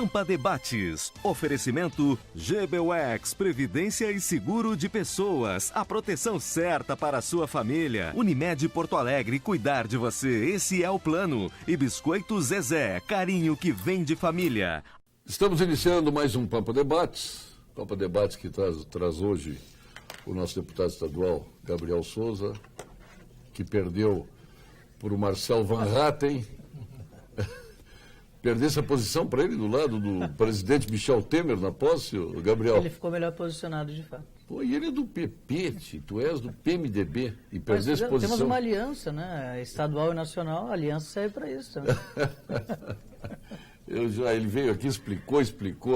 Pampa Debates. Oferecimento GBUX, Previdência e Seguro de Pessoas. A proteção certa para a sua família. Unimed Porto Alegre, cuidar de você. Esse é o plano. E Biscoito Zezé, carinho que vem de família. Estamos iniciando mais um Pampa Debates. Pampa Debates que traz hoje o nosso deputado estadual, Gabriel Souza, que perdeu por o Marcel Van Hatten. Perder essa posição para ele do lado do presidente Michel Temer na posse, Gabriel? Ele ficou melhor posicionado, de fato. Pô, e ele é do PP, tu és do PMDB, e perder essa posição... Temos uma aliança, né? Estadual e nacional, a aliança serve para isso. Né? Ele veio aqui, explicou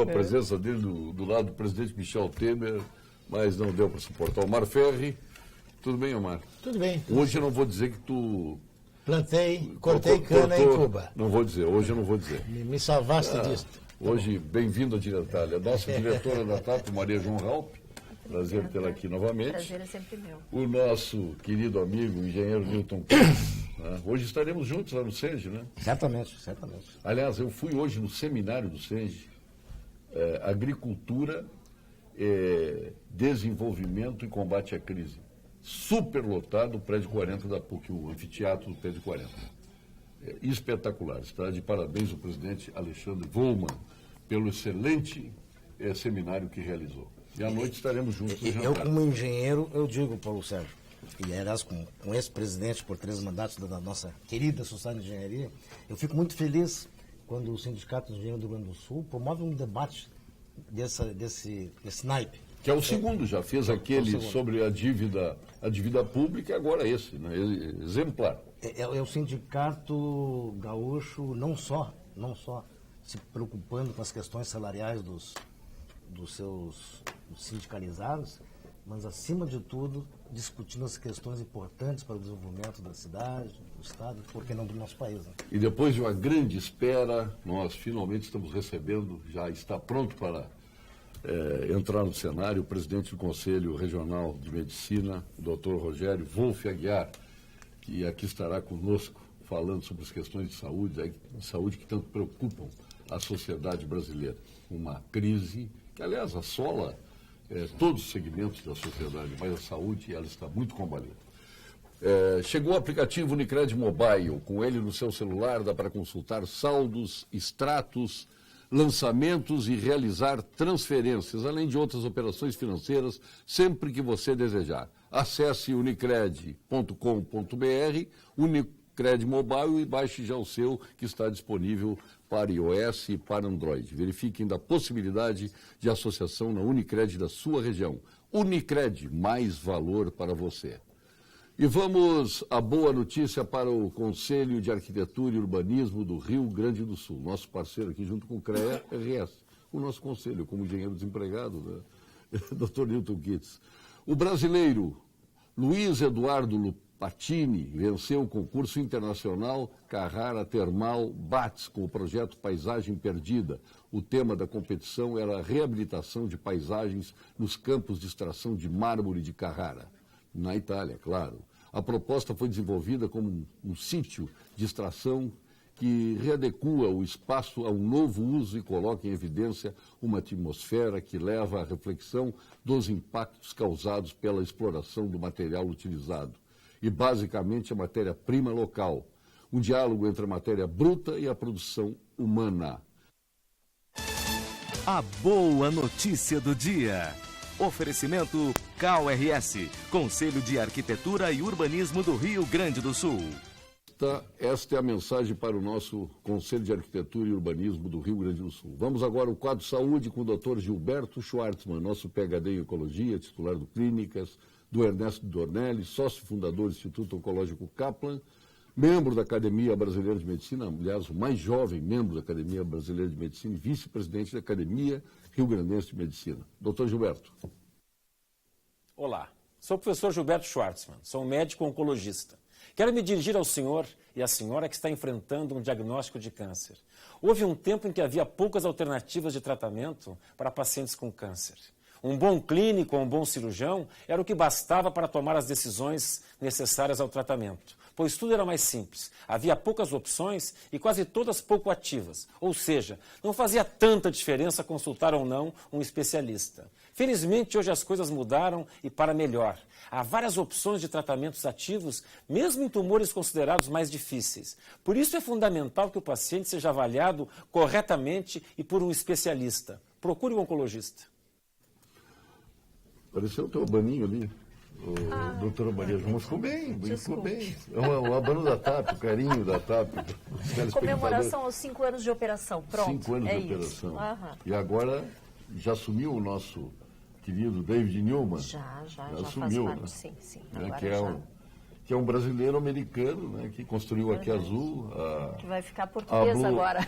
a presença dele do lado do presidente Michel Temer, mas não deu para suportar. Omar Ferri, tudo bem, Omar? Tudo bem. Hoje eu não vou dizer que tu... Cortei cana em Cuba. Não vou dizer, hoje eu não vou dizer. Me salvaste disso. Hoje, bem-vindo à Diretalha. A nossa diretora da TAP, Maria João Raup, prazer tê-la aqui novamente. Prazer é sempre meu. O nosso querido amigo, o engenheiro Newton Pires. Hoje estaremos juntos lá no SENGE, né? Certamente. Aliás, eu fui hoje no seminário do SENGE, Agricultura, Desenvolvimento e Combate à Crise. Super lotado o prédio 40 da PUC, o anfiteatro do prédio 40. Espetacular. Está de parabéns o presidente Alexandre Volman pelo excelente seminário que realizou. E à noite estaremos juntos. Eu, como engenheiro, eu digo, Paulo Sérgio, e aliás, com esse presidente por 3 mandatos da nossa querida Sociedade de Engenharia, eu fico muito feliz quando o Sindicato de Engenheiros do Rio Grande do Sul promove um debate desse naipe. Que é o segundo, já fez aquele sobre a dívida pública, e agora esse, né? Exemplar. É o sindicato gaúcho não só se preocupando com as questões salariais dos seus sindicalizados, mas, acima de tudo, discutindo as questões importantes para o desenvolvimento da cidade, do Estado, por que não do nosso país. Né? E depois de uma grande espera, nós finalmente estamos recebendo, já está pronto para entrar no cenário, o presidente do Conselho Regional de Medicina, o doutor Rogério Wolff Aguiar, que aqui estará conosco falando sobre as questões de saúde que tanto preocupam a sociedade brasileira. Uma crise que, aliás, assola todos os segmentos da sociedade, mas a saúde ela está muito combalida. Chegou o aplicativo Unicred Mobile. Com ele no seu celular dá para consultar saldos, extratos, lançamentos e realizar transferências, além de outras operações financeiras, sempre que você desejar. Acesse unicred.com.br, Unicred Mobile, e baixe já o seu, que está disponível para iOS e para Android. Verifique ainda a possibilidade de associação na Unicred da sua região. Unicred, mais valor para você. E vamos à boa notícia para o Conselho de Arquitetura e Urbanismo do Rio Grande do Sul, nosso parceiro aqui junto com o CREA-RS, o nosso conselho como engenheiro desempregado, né? Dr. Newton Kitts. O brasileiro Luiz Eduardo Lupatini venceu o concurso internacional Carrara Termal BATS com o projeto Paisagem Perdida. O tema da competição era a reabilitação de paisagens nos campos de extração de mármore de Carrara, na Itália, claro. A proposta foi desenvolvida como um sítio de extração que readequa o espaço a um novo uso e coloca em evidência uma atmosfera que leva à reflexão dos impactos causados pela exploração do material utilizado e, basicamente, a matéria-prima local. Um diálogo entre a matéria bruta e a produção humana. A boa notícia do dia. Oferecimento CAU-RS, Conselho de Arquitetura e Urbanismo do Rio Grande do Sul. Esta é a mensagem para o nosso Conselho de Arquitetura e Urbanismo do Rio Grande do Sul. Vamos agora ao quadro Saúde com o Dr. Gilberto Schwartzman, nosso PhD em Ecologia, titular do Clínicas, do Ernesto Dornelli, sócio fundador do Instituto Oncológico Kaplan, membro da Academia Brasileira de Medicina, aliás, o mais jovem membro da Academia Brasileira de Medicina e vice-presidente da Academia Rio Grandense de Medicina. Doutor Gilberto. Olá, sou o professor Gilberto Schwartzman, sou um médico oncologista. Quero me dirigir ao senhor e à senhora que está enfrentando um diagnóstico de câncer. Houve um tempo em que havia poucas alternativas de tratamento para pacientes com câncer. Um bom clínico ou um bom cirurgião era o que bastava para tomar as decisões necessárias ao tratamento, pois tudo era mais simples. Havia poucas opções e quase todas pouco ativas, ou seja, não fazia tanta diferença consultar ou não um especialista. Felizmente, hoje as coisas mudaram e para melhor. Há várias opções de tratamentos ativos, mesmo em tumores considerados mais difíceis. Por isso é fundamental que o paciente seja avaliado corretamente e por um especialista. Procure um oncologista. Pareceu o teu abaninho ali, doutora Maria João. Ficou bem, ficou bem. O abano da TAP, o carinho da TAP. Comemoração aos 5 anos de operação. Pronto, 5 anos de operação. E agora já assumiu o nosso querido David Newman. Já assumiu, faz parte, né? sim. Que é um brasileiro americano, né, que construiu aqui Azul. Que vai ficar português agora.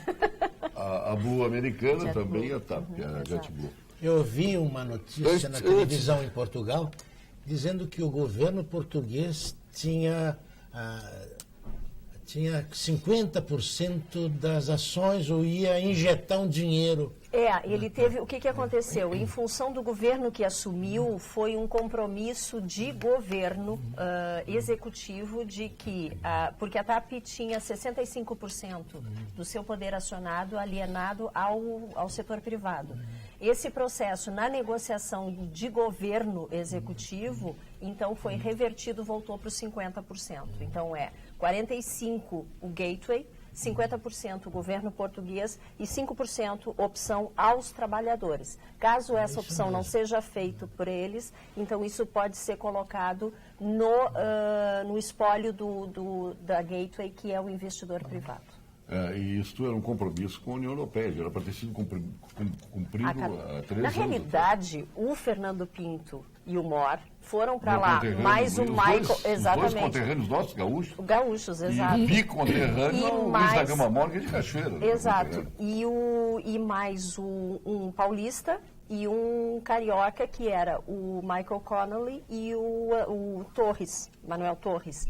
A Blue americana Jet também, Blue. a TAP, a JetBlue. Eu vi uma notícia na televisão em Portugal dizendo que o governo português tinha 50% das ações ou ia injetar um dinheiro. Ele teve... O que aconteceu? Em função do governo que assumiu, foi um compromisso de governo executivo de que... porque a TAP tinha 65% do seu poder acionado alienado ao setor privado. Esse processo, na negociação de governo executivo, então foi revertido, voltou para os 50%. Então 45% o Gateway, 50% o governo português e 5% opção aos trabalhadores. Caso essa opção não seja feita por eles, então isso pode ser colocado no espólio da Gateway, que é o investidor privado. E isso era um compromisso com a União Europeia, já era para ter sido cumprido há 3 anos. Na realidade, o Fernando Pinto e o Mor foram para lá, mais o Michael... Exatamente. Os dois conterrâneos nossos, gaúchos. Gaúchos, exato. E biconterrâneo, o Luiz da Gama Mor, que é de Cachoeira. Exato. E mais um paulista e um carioca, que era o Michael Connolly e o Torres, Manuel Torres.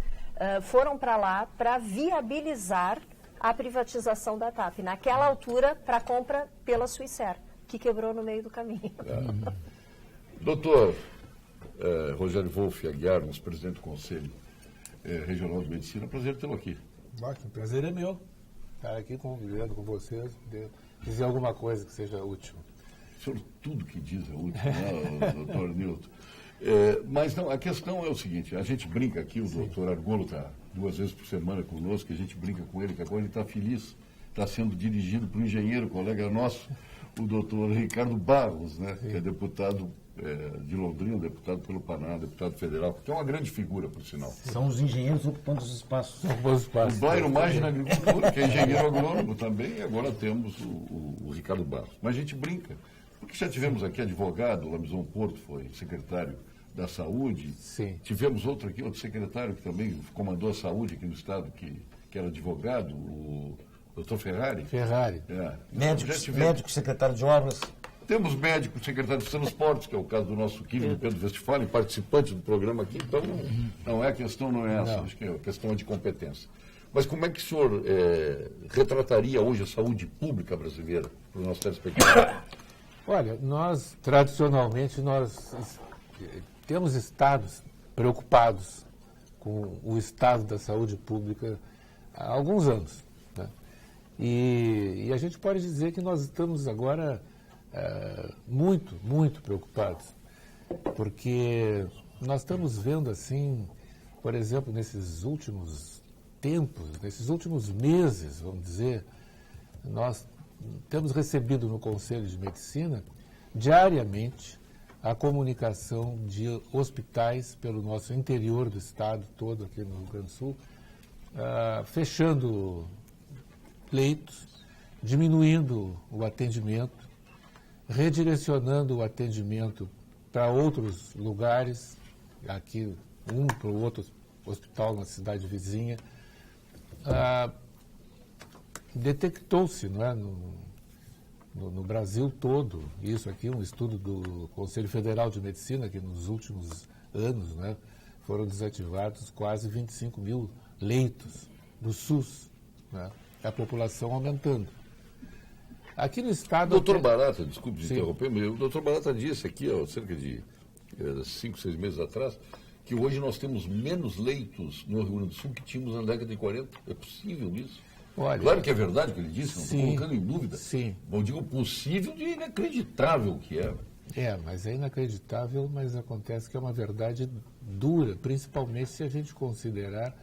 Foram para lá para viabilizar a privatização da TAP. Naquela altura, para compra pela Swissair, que quebrou no meio do caminho. Doutor Rogério Wolff Aguiar, nosso presidente do Conselho Regional de Medicina, prazer tê-lo aqui. Ótimo, prazer é meu estar aqui convivendo com vocês, dizer alguma coisa que seja útil. O senhor, tudo que diz é útil, né, doutor Nilton? Mas não, a questão é o seguinte, a gente brinca aqui, o doutor Argolo está 2 vezes por semana conosco, a gente brinca com ele, que agora ele está feliz, está sendo dirigido por um engenheiro, colega nosso, o doutor Ricardo Barros, né, que é deputado de Londrina, deputado pelo Paraná, deputado federal, que é uma grande figura, por sinal. São os engenheiros ocupando os espaços. O Blairo Maggi na agricultura, que é engenheiro agrônomo também, e agora temos o Ricardo Barros. Mas a gente brinca, porque já tivemos aqui advogado, o Lamison Porto foi secretário da Saúde. Sim. Tivemos outro secretário que também comandou a saúde aqui no estado, que era advogado, o doutor Ferrari. Médico, secretário de obras. Temos médico, secretário de transportes, que é o caso do nosso querido Pedro Westphalen, participante do programa aqui. Então, não é a questão, não é essa, acho que é a questão de competência. Mas como é que o senhor retrataria hoje a saúde pública brasileira para o nosso telespectador? Olha, tradicionalmente, temos estados preocupados com o estado da saúde pública há alguns anos, né? E a gente pode dizer que nós estamos agora muito, muito preocupados, porque nós estamos vendo assim, por exemplo, nesses últimos tempos, nesses últimos meses, vamos dizer, nós temos recebido no Conselho de Medicina diariamente a comunicação de hospitais pelo nosso interior do estado todo, aqui no Rio Grande do Sul, fechando leitos, diminuindo o atendimento, redirecionando o atendimento para outros lugares, aqui para o outro hospital na cidade vizinha. Detectou-se, não é, no Brasil todo, isso aqui, um estudo do Conselho Federal de Medicina, que nos últimos anos, né, foram desativados quase 25 mil leitos do SUS, né, a população aumentando. Aqui no Estado... Doutor Barata, desculpe de Sim. interromper, mas o doutor Barata disse aqui, há cerca de 5, 6 meses atrás, que hoje nós temos menos leitos no Rio Grande do Sul que tínhamos na década de 40. É possível isso? Olha, Claro que é verdade o que ele disse, não estou sim, colocando em dúvida. sim. Bom, digo possível de inacreditável que é. Mas é inacreditável, mas acontece que é uma verdade dura, principalmente se a gente considerar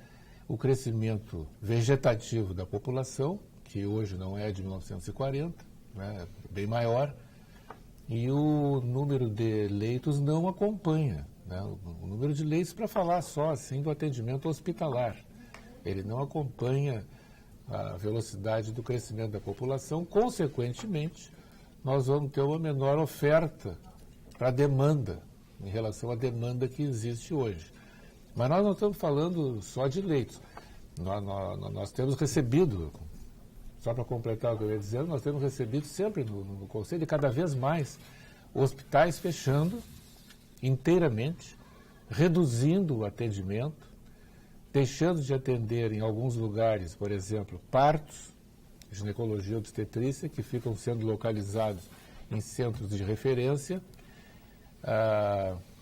o crescimento vegetativo da população, que hoje não é de 1940, né, bem maior, e o número de leitos não acompanha, né, o número de leitos, para falar só assim do atendimento hospitalar. Ele não acompanha a velocidade do crescimento da população, consequentemente, nós vamos ter uma menor oferta para a demanda, em relação à demanda que existe hoje. Mas nós não estamos falando só de leitos. Nós temos recebido, só para completar o que eu ia dizer, nós temos recebido sempre no Conselho, e cada vez mais, hospitais fechando inteiramente, reduzindo o atendimento, deixando de atender em alguns lugares, por exemplo, partos, ginecologia e obstetrícia, que ficam sendo localizados em centros de referência,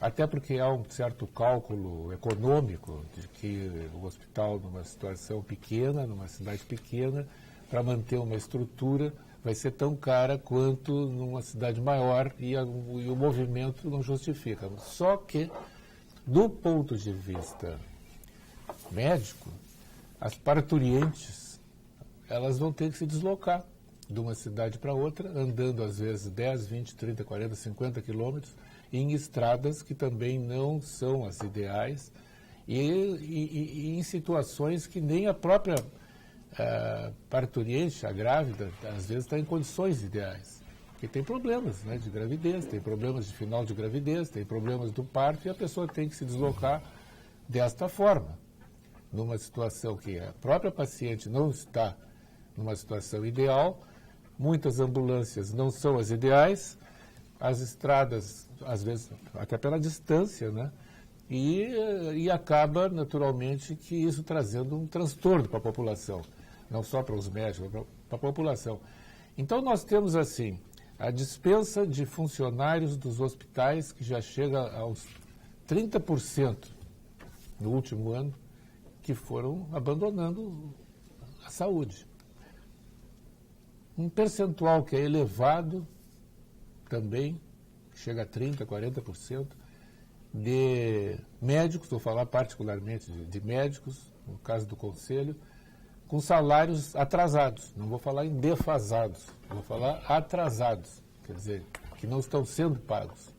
até porque há um certo cálculo econômico de que o hospital, numa situação pequena, numa cidade pequena, para manter uma estrutura, vai ser tão cara quanto numa cidade maior e o movimento não justifica. Só que, do ponto de vista médico, as parturientes, elas vão ter que se deslocar de uma cidade para outra, andando às vezes 10, 20, 30, 40, 50 quilômetros, em estradas que também não são as ideais e em situações que nem a própria parturiente, a grávida, às vezes está em condições ideais. Porque tem problemas, né, de gravidez, tem problemas de final de gravidez, tem problemas do parto e a pessoa tem que se deslocar desta forma, numa situação que a própria paciente não está numa situação ideal, muitas ambulâncias não são as ideais, as estradas, às vezes, até pela distância, né? E acaba, naturalmente, que isso trazendo um transtorno para a população, não só para os médicos, para a população. Então, nós temos, assim, a dispensa de funcionários dos hospitais, que já chega aos 30% no último ano, que foram abandonando a saúde. Um percentual que é elevado também, chega a 30%, 40%, de médicos, vou falar particularmente de médicos, no caso do Conselho, com salários atrasados. Não vou falar em defasados, vou falar atrasados, quer dizer, que não estão sendo pagos.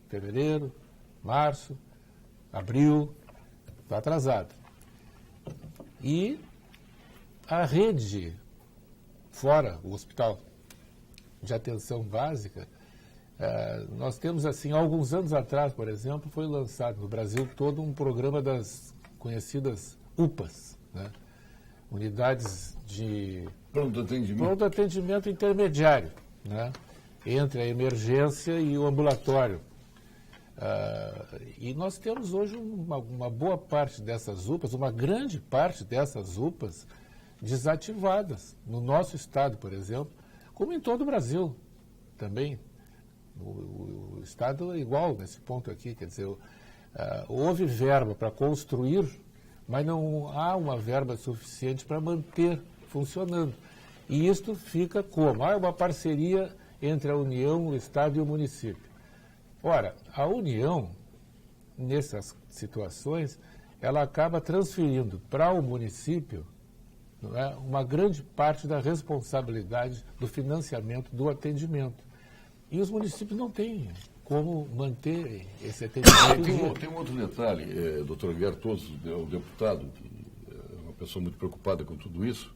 Fevereiro, março, abril, está atrasado. E a rede, fora o hospital de atenção básica, nós temos, assim, alguns anos atrás, por exemplo, foi lançado no Brasil todo um programa das conhecidas UPAs, né? Unidades de pronto atendimento intermediário, né? Entre a emergência e o ambulatório. E nós temos hoje uma boa parte dessas UPAs, uma grande parte dessas UPAs desativadas, no nosso estado, por exemplo, como em todo o Brasil também. O Estado é igual nesse ponto aqui, quer dizer, houve verba para construir, mas não há uma verba suficiente para manter funcionando. E isto fica como? Há uma parceria entre a União, o Estado e o município. Ora, a União, nessas situações, ela acaba transferindo para o município, não é, uma grande parte da responsabilidade do financiamento do atendimento. E os municípios não têm como manter esse atendimento. Tem um outro detalhe, doutor Guilherme Todos, o deputado, que é uma pessoa muito preocupada com tudo isso.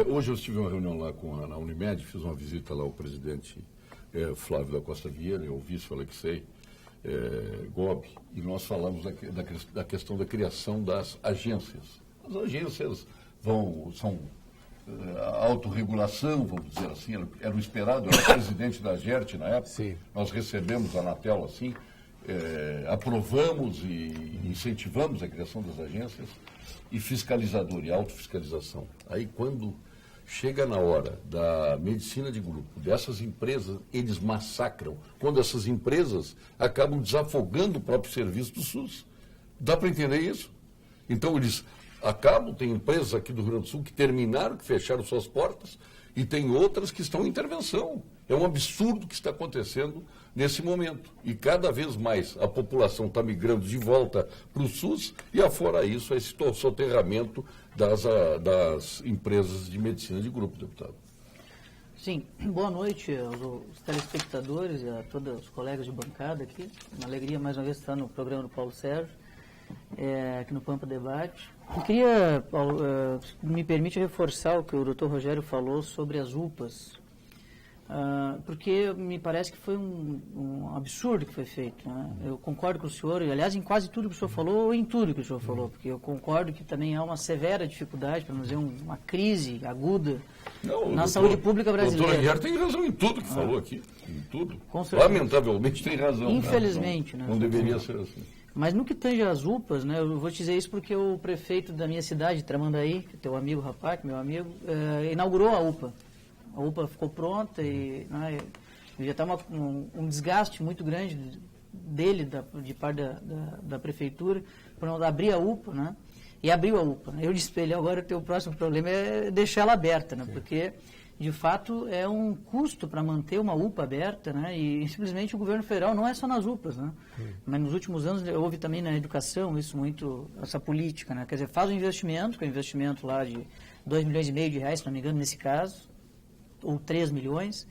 Hoje eu estive em uma reunião lá na Unimed, fiz uma visita lá ao presidente Flávio da Costa Vieira, ao vice Alexei Gobi, e nós falamos da questão da criação das agências. As agências são autorregulação, vamos dizer assim, era o esperado, eu era presidente da GERT na época. Sim. Nós recebemos a Anatel assim, aprovamos e incentivamos a criação das agências e fiscalizador e autofiscalização. Aí quando chega na hora da medicina de grupo, dessas empresas, eles massacram. Quando essas empresas acabam desafogando o próprio serviço do SUS. Dá para entender isso? Então, eles acabam, tem empresas aqui do Rio Grande do Sul que terminaram, que fecharam suas portas, e tem outras que estão em intervenção. É um absurdo que está acontecendo nesse momento. E cada vez mais a população está migrando de volta para o SUS, e afora isso, esse soterramento das empresas de medicina de grupo, deputado. Sim, boa noite aos telespectadores e a todos os colegas de bancada aqui. Uma alegria mais uma vez estar no programa do Paulo Sérgio, aqui no Pampa Debate. Eu queria, Paulo, me permite reforçar o que o Dr. Rogério falou sobre as UPAs, porque me parece que foi um absurdo que foi feito. Né? Eu concordo com o senhor, e aliás em quase tudo que o senhor falou, ou em tudo que o senhor falou, porque eu concordo que também há uma severa dificuldade, para não dizer uma crise aguda na saúde pública brasileira. O doutor Aguiar tem razão em tudo que falou aqui, em tudo. Com certeza. Lamentavelmente tem razão. Infelizmente. Não deveria ser assim. Mas no que tange às UPAs, né, eu vou te dizer isso porque o prefeito da minha cidade, Tramandaí, teu amigo Rapac, meu amigo, inaugurou a UPA. A UPA ficou pronta e já está um desgaste muito grande dele, de parte da prefeitura, para abrir a UPA, né? E abriu a UPA. Eu disse para ele, agora o teu próximo problema é deixar ela aberta, né? Porque, de fato, é um custo para manter uma UPA aberta, né? E simplesmente o governo federal não é só nas UPAs, né? Mas nos últimos anos houve também na educação essa política, né? Quer dizer, faz um investimento, que é um investimento lá de 2,5 milhões de reais, se não me engano, nesse caso, ou 3 milhões,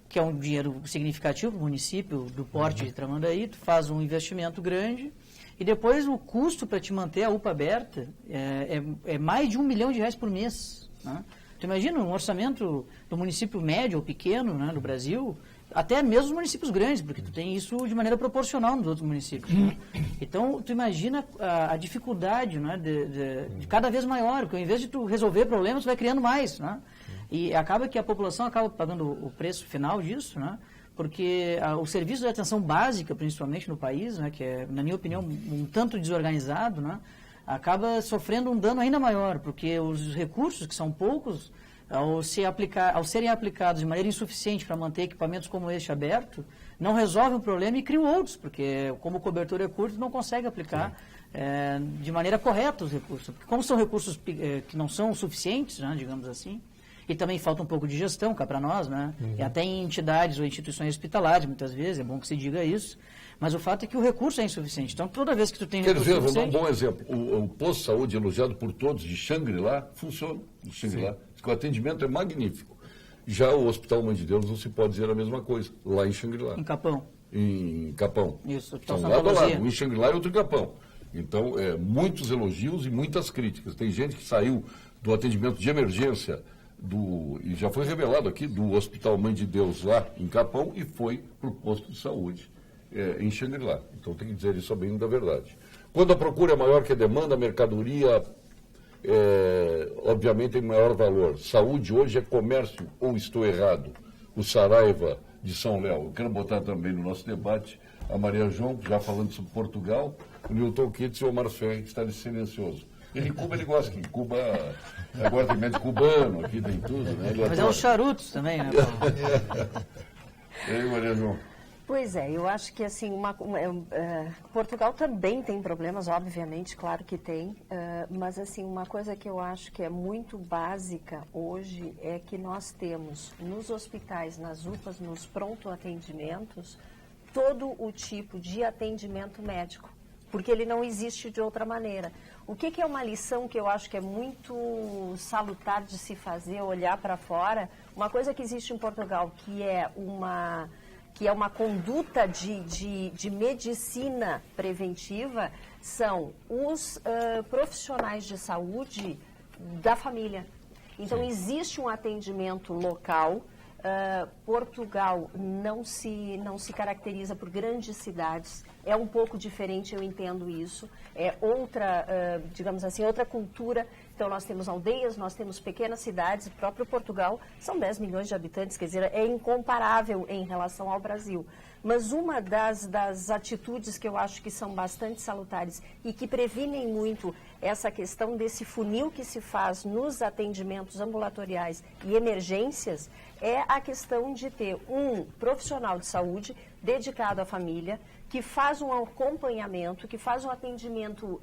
que é um dinheiro significativo para o município do porte de Tramandaí, tu faz um investimento grande e depois o custo para te manter a UPA aberta é mais de 1 milhão de reais por mês. Né? Tu imagina um orçamento do município médio ou pequeno, né, do Brasil, até mesmo os municípios grandes, porque tu tem isso de maneira proporcional nos outros municípios. Né? Então, tu imagina a dificuldade, né, de cada vez maior, porque ao invés de tu resolver problemas, tu vai criando mais, né? E acaba que a população acaba pagando o preço final disso, né? Porque o serviço de atenção básica, principalmente no país, né, que é, na minha opinião, um tanto desorganizado, né, acaba sofrendo um dano ainda maior, porque os recursos, que são poucos, ao serem aplicados de maneira insuficiente para manter equipamentos como este aberto, não resolve o problema e cria outros, porque como o cobertor é curto, não consegue aplicar de maneira correta os recursos. Porque como são recursos que não são suficientes, né, digamos assim, e também falta um pouco de gestão, cá para nós, né? E até em entidades ou instituições hospitalares, muitas vezes, é bom que se diga isso, mas o fato é que o recurso é insuficiente. Então, toda vez que tu tem recurso insuficiente... Quer dizer, vou dar um bom exemplo. O posto de saúde elogiado por todos de Xangri-Lá funciona. O atendimento é magnífico. Já o Hospital Mãe de Deus não se pode dizer a mesma coisa, lá em Xangri-Lá. Em Capão. Em Capão. Isso, São lado a lado, um em Xangri-Lá e outro em Capão. Então, muitos elogios e muitas críticas. Tem gente que saiu do atendimento de emergência e já foi revelado aqui, do Hospital Mãe de Deus lá em Capão e foi para o posto de saúde em Xangri-Lá. Então tem que dizer isso bem da verdade. Quando a procura é maior que a demanda, a mercadoria obviamente tem maior valor. Saúde hoje é comércio, ou estou errado? O Saraiva de São Léo. Eu quero botar também no nosso debate a Maria João, já falando sobre Portugal, o Newton Kitts e o Omar Ferri, que está ali silencioso. Ele em Cuba, ele gosta, que em Cuba, agora tem médico cubano, aqui tem tudo, né? Mas é os charutos também, né? E aí, Maria João? Pois é, eu acho que assim, Portugal também tem problemas, obviamente, claro que tem, mas assim, uma coisa que eu acho que é muito básica hoje é que nós temos nos hospitais, nas UPAs, nos pronto-atendimentos, todo o tipo de atendimento médico, porque ele não existe de outra maneira. O que é uma lição que eu acho que é muito salutar de se fazer, olhar para fora? Uma coisa que existe em Portugal, que é uma conduta de medicina preventiva, são os profissionais de saúde da família. Então, existe um atendimento local. Portugal não se caracteriza por grandes cidades, é um pouco diferente, eu entendo isso, é outra, digamos assim, outra cultura, Então, nós temos aldeias, nós temos pequenas cidades, o próprio Portugal são 10 milhões de habitantes, quer dizer, é incomparável em relação ao Brasil. Mas uma das atitudes que eu acho que são bastante salutares e que previnem muito essa questão desse funil que se faz nos atendimentos ambulatoriais e emergências é a questão de ter um profissional de saúde dedicado à família, que faz um acompanhamento, que faz um atendimento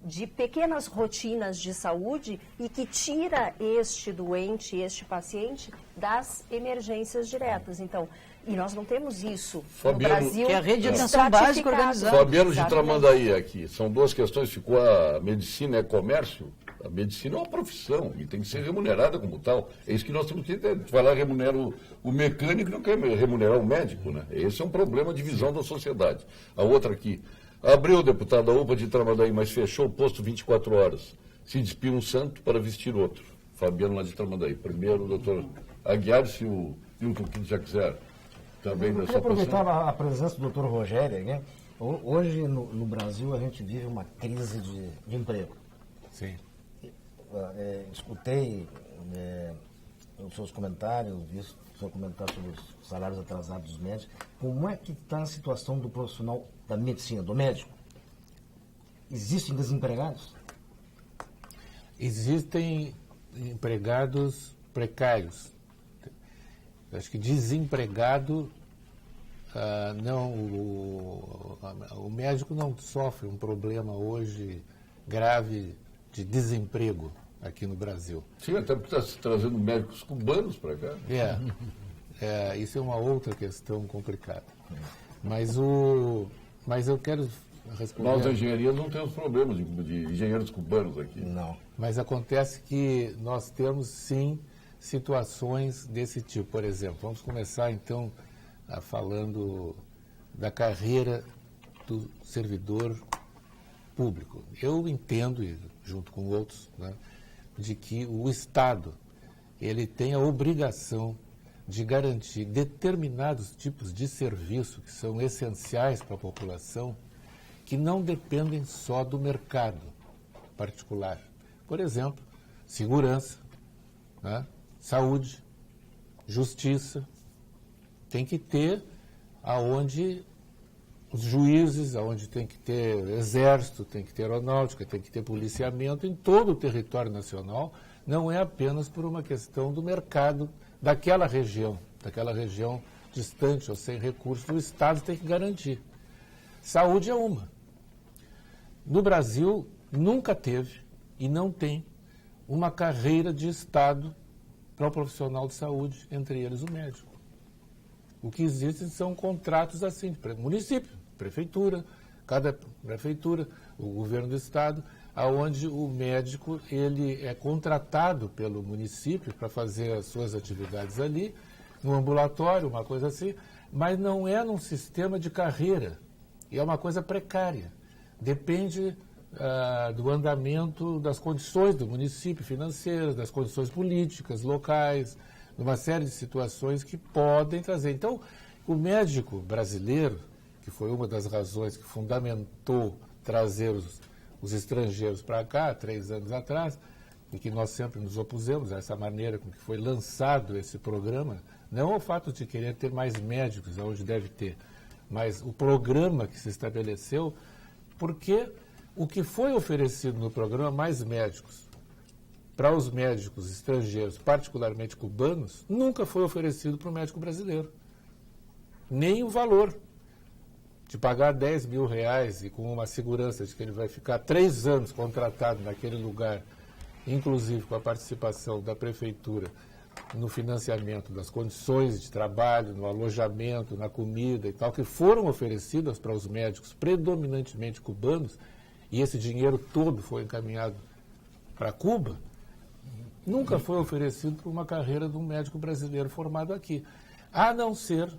de pequenas rotinas de saúde e que tira este doente, este paciente, das emergências diretas. Então, e nós não temos isso Fabiano, no Brasil. Que é a rede de atenção básica estratificado. organizada. Fabiano de Tramandaí aqui. São duas questões. Ficou a medicina é comércio. A medicina é uma profissão e tem que ser remunerada como tal. É isso que nós temos que entender. Tu vai lá remunerar o mecânico e não quer remunerar o médico, né? Esse é um problema de visão da sociedade. A outra aqui. Abriu o deputado da UPA de Tramandaí, mas fechou o posto 24 horas. Se despiu um santo para vestir outro. Fabiano lá de Tramandaí. Primeiro, o doutor Aguiar, se o Hilton já quiser também Eu da queria sua aproveitar passagem. a presença do doutor Rogério, né? Hoje, no Brasil, a gente vive uma crise de emprego. Sim. Escutei os seus comentários, vi o seu comentário sobre os salários atrasados dos médicos. Como é que está a situação do profissional da medicina, do médico? Existem desempregados? Existem empregados precários. Acho que desempregado, não, o médico não sofre um problema hoje grave de desemprego aqui no Brasil. Sim, até porque está se trazendo médicos cubanos para cá. Isso é uma outra questão complicada. Mas eu quero responder... Nós, da engenharia, não temos problemas de engenheiros cubanos aqui. Não. Mas acontece que nós temos, sim, situações desse tipo. Por exemplo, vamos começar, então, falando da carreira do servidor público. Eu entendo, junto com outros, né, de que o Estado ele tem a obrigação de garantir determinados tipos de serviço que são essenciais para a população, que não dependem só do mercado particular. Por exemplo, segurança, né, saúde, justiça. Tem que ter aonde os juízes, aonde tem que ter exército, tem que ter aeronáutica, tem que ter policiamento em todo o território nacional, não é apenas por uma questão do mercado daquela região distante ou sem recursos, o Estado tem que garantir. Saúde é uma. No Brasil, nunca teve e não tem uma carreira de Estado para o profissional de saúde, entre eles o médico. O que existe são contratos assim, município, prefeitura, cada prefeitura, o governo do Estado, onde o médico ele é contratado pelo município para fazer as suas atividades ali, no ambulatório, uma coisa assim, mas não é num sistema de carreira, e é uma coisa precária. Depende do andamento das condições do município financeiras, das condições políticas, locais, de uma série de situações que podem trazer. Então, o médico brasileiro, que foi uma das razões que fundamentou trazer os estrangeiros para cá, 3 anos atrás, e que nós sempre nos opusemos a essa maneira com que foi lançado esse programa, não ao fato de querer ter mais médicos, onde deve ter, mas o programa que se estabeleceu, porque o que foi oferecido no programa, mais médicos, para os médicos estrangeiros, particularmente cubanos, nunca foi oferecido para o médico brasileiro. Nem o valor de pagar 10 mil reais e com uma segurança de que ele vai ficar 3 anos contratado naquele lugar, inclusive com a participação da prefeitura no financiamento das condições de trabalho, no alojamento, na comida e tal, que foram oferecidas para os médicos predominantemente cubanos, e esse dinheiro todo foi encaminhado para Cuba, nunca foi oferecido para uma carreira de um médico brasileiro formado aqui. A não ser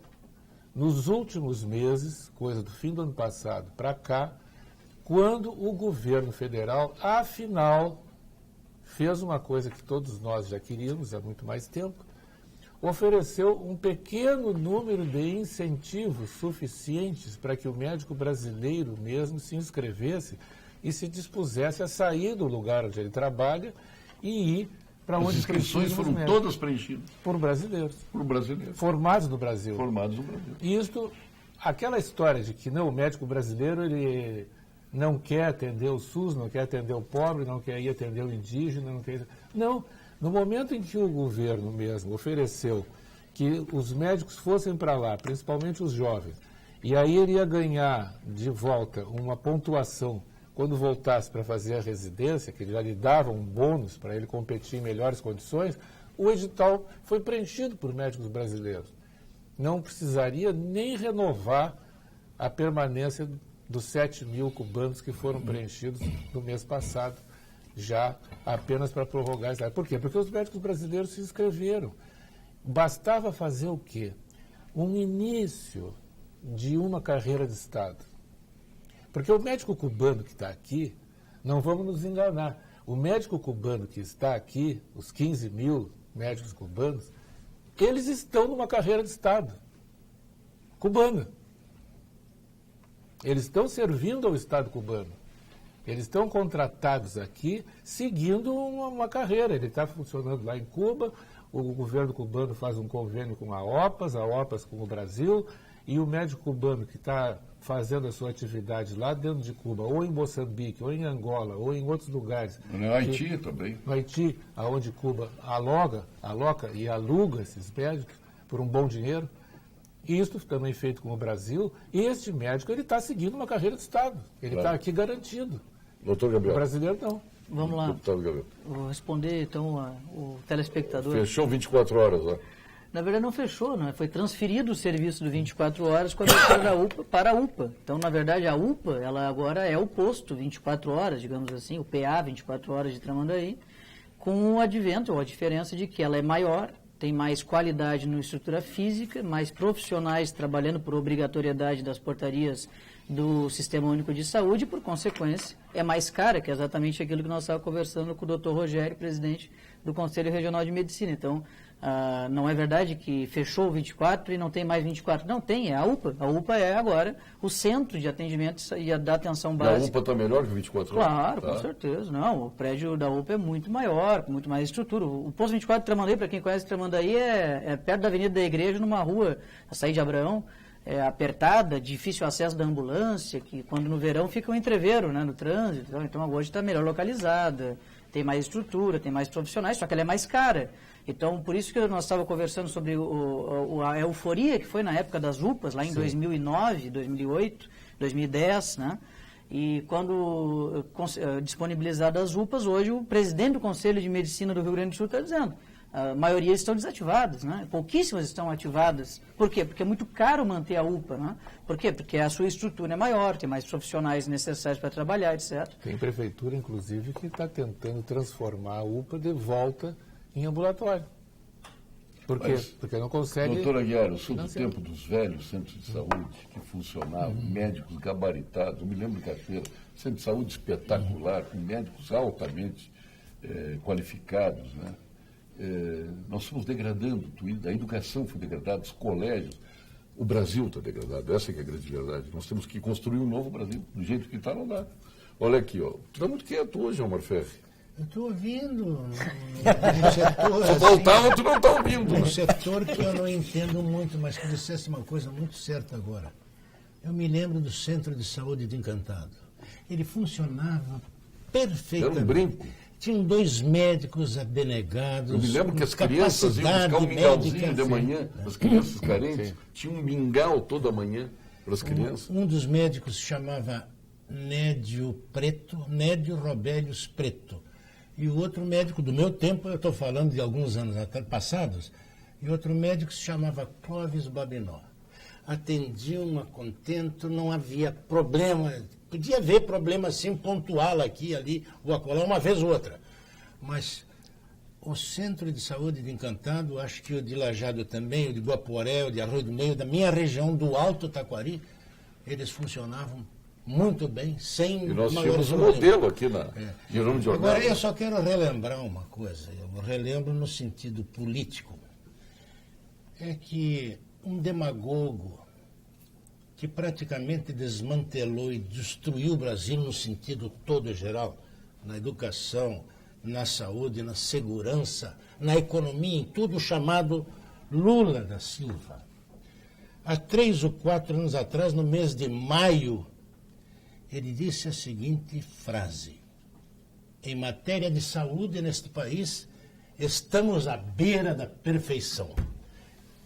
nos últimos meses, coisa do fim do ano passado para cá, quando o governo federal, afinal, fez uma coisa que todos nós já queríamos há muito mais tempo, ofereceu um pequeno número de incentivos suficientes para que o médico brasileiro mesmo se inscrevesse e se dispusesse a sair do lugar onde ele trabalha e ir para onde As inscrições foram todas preenchidas por brasileiros. por brasileiros. Formados no Brasil. Formados no Brasil. E isto, aquela história de que não, o médico brasileiro ele não quer atender o SUS, não quer atender o pobre, não quer ir atender o indígena, não quer... Não, no momento em que o governo mesmo ofereceu que os médicos fossem para lá, principalmente os jovens, e aí ele ia ganhar de volta uma pontuação quando voltasse para fazer a residência, que já lhe dava um bônus para ele competir em melhores condições, o edital foi preenchido por médicos brasileiros. Não precisaria nem renovar a permanência dos 7 mil cubanos que foram preenchidos no mês passado, já apenas para prorrogar isso. Por quê? Porque os médicos brasileiros se inscreveram. Bastava fazer o quê? Um início de uma carreira de Estado. Porque o médico cubano que está aqui, não vamos nos enganar, o médico cubano que está aqui, os 15 mil médicos cubanos, eles estão numa carreira de Estado cubana. Eles estão servindo ao Estado cubano. Eles estão contratados aqui, seguindo uma carreira. Ele está funcionando lá em Cuba, o governo cubano faz um convênio com a OPAS com o Brasil, e o médico cubano que está fazendo a sua atividade lá dentro de Cuba, ou em Moçambique, ou em Angola, ou em outros lugares. No Haiti também. No Haiti, aonde Cuba aloca e aluga esses médicos por um bom dinheiro. Isso também feito com o Brasil. E este médico, ele está seguindo uma carreira de Estado. Ele está aqui garantido. Doutor Gabriel. O brasileiro não. Vamos lá. Deputado Gabriel. Vou responder, então, o telespectador. Fechou 24 horas lá. Na verdade, não fechou, não é? Foi transferido o serviço do 24 horas com a abertura da UPA para a UPA. Então, na verdade, a UPA, ela agora é o posto 24 horas, digamos assim, o PA 24 horas de Tramandaí, com o advento, ou a diferença de que ela é maior, tem mais qualidade na estrutura física, mais profissionais trabalhando por obrigatoriedade das portarias do Sistema Único de Saúde e, por consequência, é mais cara, que é exatamente aquilo que nós estávamos conversando com o Dr. Rogério, presidente do Conselho Regional de Medicina. Então, não é verdade que fechou o 24 e não tem mais 24. Não, tem, é a UPA. A UPA é agora o centro de atendimento e da atenção básica. A UPA está melhor que 24 horas? Claro, com certeza. Não, o prédio da UPA é muito maior, com muito mais estrutura. O posto 24 de Tramandaí, para quem conhece Tramandaí, é perto da Avenida da Igreja, numa rua, a saída de Abraão, apertada, difícil acesso da ambulância, que quando no verão fica um entreveiro, né, no trânsito. Então hoje está melhor localizada, tem mais estrutura, tem mais profissionais, só que ela é mais cara. Então, por isso que nós estávamos conversando sobre a euforia que foi na época das UPAs, lá em 2009, 2008, 2010, né? E quando disponibilizadas as UPAs, hoje o presidente do Conselho de Medicina do Rio Grande do Sul está dizendo, a maioria estão desativadas, né? Pouquíssimas estão ativadas. Por quê? Porque é muito caro manter a UPA, né? Por quê? Porque a sua estrutura é maior, tem mais profissionais necessários para trabalhar, etc. Tem prefeitura, inclusive, que está tentando transformar a UPA de volta em ambulatório. Por quê? Porque não consegue... Doutor Aguiar, eu sou do tempo dos velhos centros de saúde que funcionavam, médicos gabaritados, eu me lembro de carteira, centro de saúde espetacular, com médicos altamente qualificados, né? Nós fomos degradando, a educação foi degradada, os colégios, o Brasil está degradado, essa que é a grande verdade. Nós temos que construir um novo Brasil, do jeito que está, não dá. Olha aqui, ó, tu está muito quieto hoje, Omar Ferri. Eu estou ouvindo no setor... Se voltava, tu não está ouvindo. Um setor que eu não entendo muito, mas que dissesse uma coisa muito certa agora. Eu me lembro do Centro de Saúde de Encantado. Ele funcionava perfeitamente. Era um brinco. Tinham 2 médicos abnegados. Eu me lembro que as crianças iam buscar um mingauzinho de manhã, as crianças carentes, tinha um mingau toda manhã para as crianças. Um dos médicos se chamava Nédio Robélios Preto. E o outro médico do meu tempo, eu estou falando de alguns anos passados, e outro médico se chamava Clóvis Babinó. Atendiam a contento, não havia problema. Podia haver problema assim, pontual aqui, ali, ou acolá, uma vez ou outra. Mas o Centro de Saúde de Encantado, acho que o de Lajado também, o de Guaporé, o de Arroio do Meio, da minha região do Alto Taquari, eles funcionavam muito bem, sem e nós tínhamos um modelo aqui na Jerônimo de Ornella. Agora, eu só quero relembrar uma coisa, eu relembro no sentido político. É que um demagogo que praticamente desmantelou e destruiu o Brasil no sentido todo e geral, na educação, na saúde, na segurança, na economia, em tudo, chamado Lula da Silva. Há 3 ou 4 anos atrás, no mês de maio, ele disse a seguinte frase: em matéria de saúde neste país, estamos à beira da perfeição.